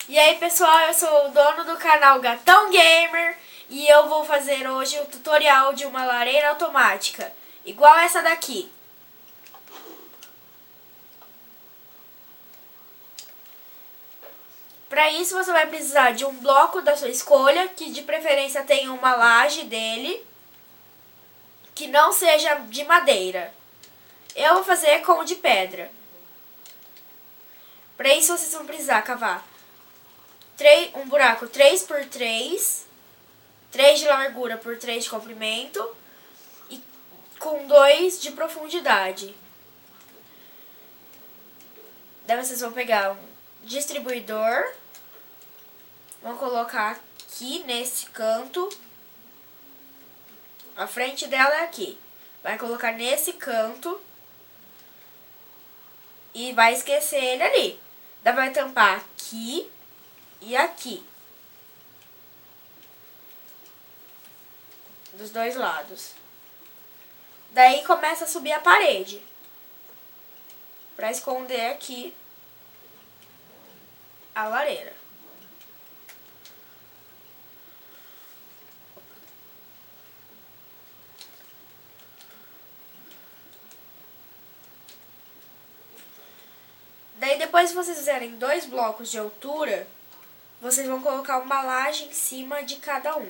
E aí pessoal, eu sou o dono do canal Gatão Gamer e eu vou fazer hoje o tutorial de uma lareira automática, igual essa daqui. Para isso você vai precisar de um bloco da sua escolha, que de preferência tenha uma laje dele, que não seja de madeira. Eu vou fazer com o de pedra. Para isso vocês vão precisar cavar um buraco 3x3, 3 de largura por 3 de comprimento e com 2 de profundidade. Daí vocês vão pegar um distribuidor, vão colocar aqui nesse canto, a frente dela é aqui. Vai colocar nesse canto e vai esquecer ele ali. Daí vai tampar aqui e aqui, dos dois lados. Daí começa a subir a parede, para esconder aqui a lareira. Daí depois que vocês fizerem 2 blocos de altura, vocês vão colocar uma laje em cima de cada um,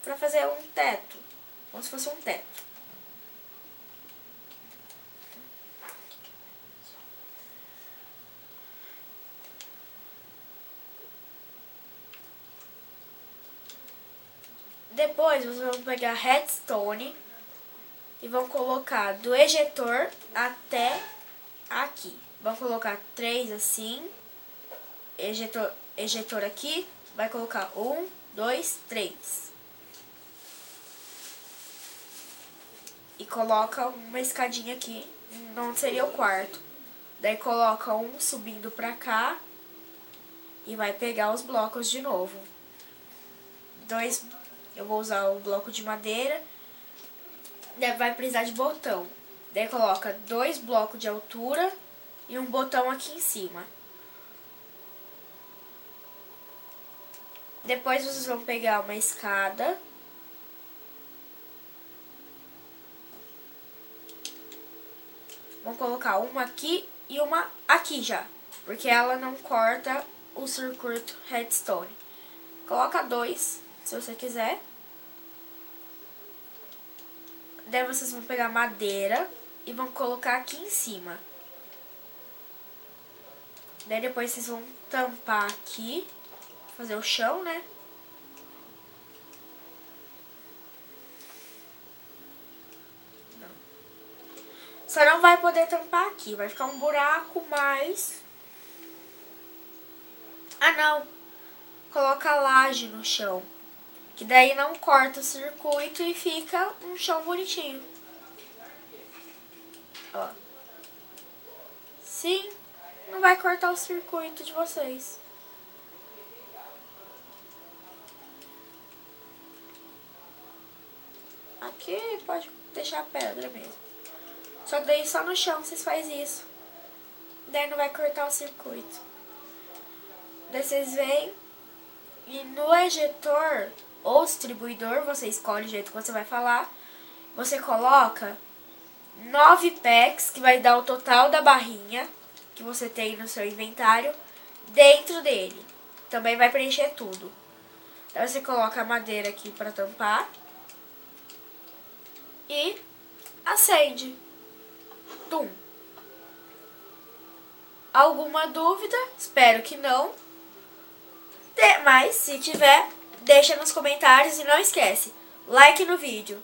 para fazer um teto, como se fosse um teto. Depois vocês vão pegar redstone e vão colocar do ejetor até aqui. Vão colocar 3 assim, ejetor aqui, vai colocar 1, 2, 3. E coloca uma escadinha aqui, onde seria o quarto. Daí coloca um subindo pra cá e vai pegar os blocos de novo. Eu vou usar o bloco de madeira, daí vai precisar de botão. Daí coloca 2 blocos de altura e um botão aqui em cima. Depois vocês vão pegar uma escada. Vão colocar uma aqui e uma aqui já, porque ela não corta o circuito redstone. Coloca 2, se você quiser. Daí vocês vão pegar madeira e vão colocar aqui em cima. Daí depois vocês vão tampar aqui, fazer o chão, né? Só não vai poder tampar aqui, vai ficar um buraco mais... Ah, não! Coloca laje no chão, que daí não corta o circuito e fica um chão bonitinho. Ó. Sim, não vai cortar o circuito de vocês. Aqui pode deixar pedra mesmo. Só que daí só no chão vocês fazem isso. Daí não vai cortar o circuito. Daí vocês vêm e no ejetor ou distribuidor, você escolhe o jeito que você vai falar. Você coloca 9 packs, que vai dar o total da barrinha que você tem no seu inventário, dentro dele. Também vai preencher tudo. Daí você coloca a madeira aqui para tampar e acende. Tum. Alguma dúvida? Espero que não. Mas se tiver, deixa nos comentários e não esquece, like no vídeo.